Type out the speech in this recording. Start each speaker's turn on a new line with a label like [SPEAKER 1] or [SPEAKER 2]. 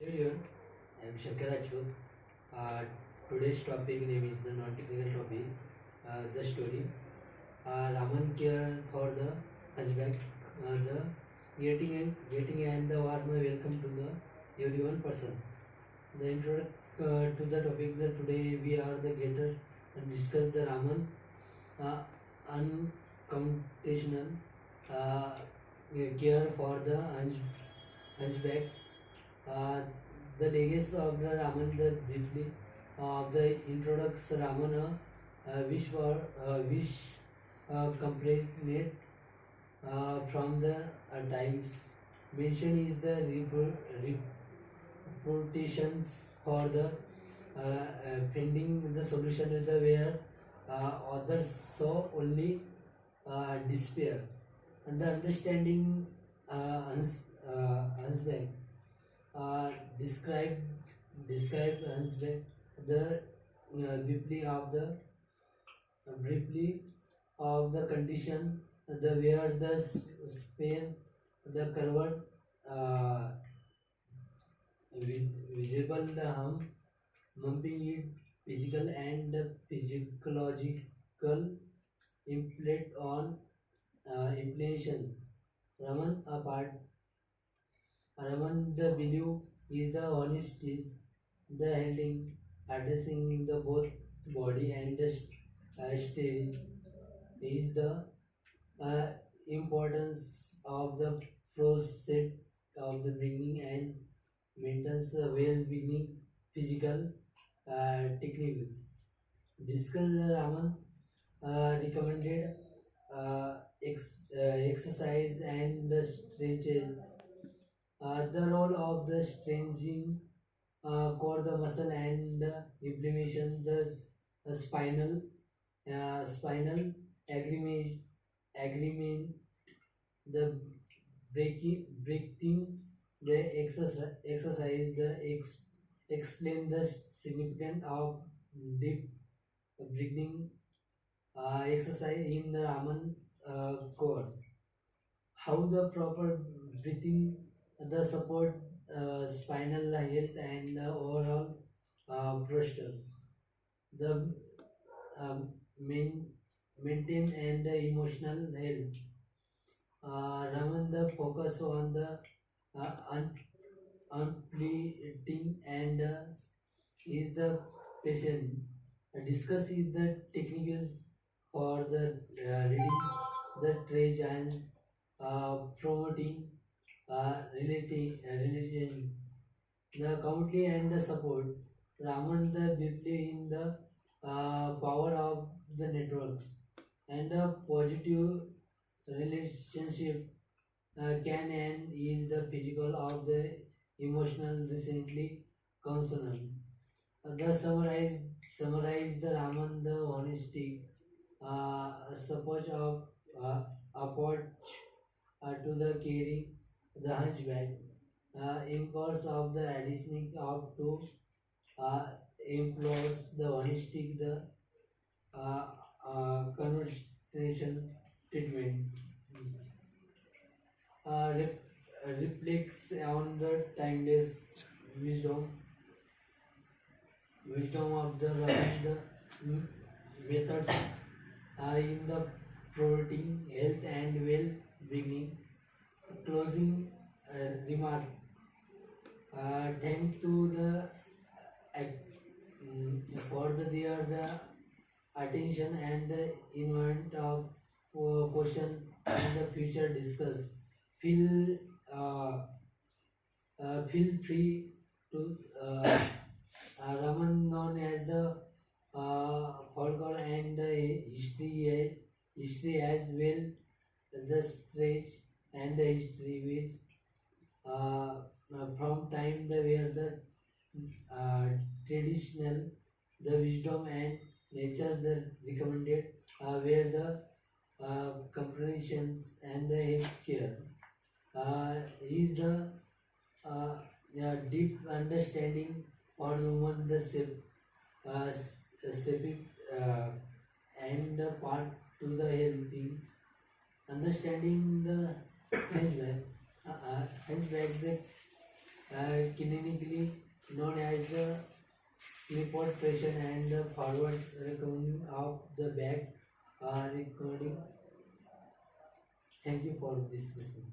[SPEAKER 1] Hello everyone, I am Shankar Rajput. Uh, Today's topic name is the non-technical topic, the story. Raman care for the hunchback, the getting and the warm welcome to the everyone person. The intro to the topic that today we are the getter and discuss the Raman uh, unconditional uh, care for the hunchback. uh, the legacy of the Raman the briefly of the introduction Ramana wish completed from the times mentioned is the reportations for the finding the solution is the where others saw only despair and the understanding husband uh, describe describe husband the briefly of the condition the where the span the curved uh, visible the mumping it physical and physiological impact on implications. Raman the belief is the honesty, the handling, addressing in the both body and the state is the uh, importance of the process of the beginning and maintenance well-being physical techniques. Discuss the Raman recommended exercise and the stretches. The role of the strengthening core, the muscle, and inflammation, the spinal agreement, the breathing, the exercise, explain the significance of deep breathing exercise in the Raman course. How the proper breathing, the support spinal health and overall postures. The main maintain and emotional health. Raman the focus on the uh, unpleasing and is the patient. Discuss is the techniques for the reading the trade and promoting religion. The country and the support. Raman the deeply in the power of the networks and the positive relationship can and is the physical of the emotional recently concerned. The summarize the Raman the honesty support of approach to the carrying the hunchback in course of the additioning of to uh, employs the honesty the uh, conversation treatment reflects on the timeless wisdom of the methods in the promoting health and well-being. Closing remark. Thanks to the for the attention and the invent of question in the future discuss. Feel uh, feel free to Raman known as the folklore and the history as well the stretch and the history with from time the where the traditional the wisdom and nature the recommended where the comprehensions and the health care is the yeah, deep understanding on woman the safe and the part to the healthy understanding the henchback the clinically known as the clipboard pressure and the forward recording of the back recording. Thank you for this listening.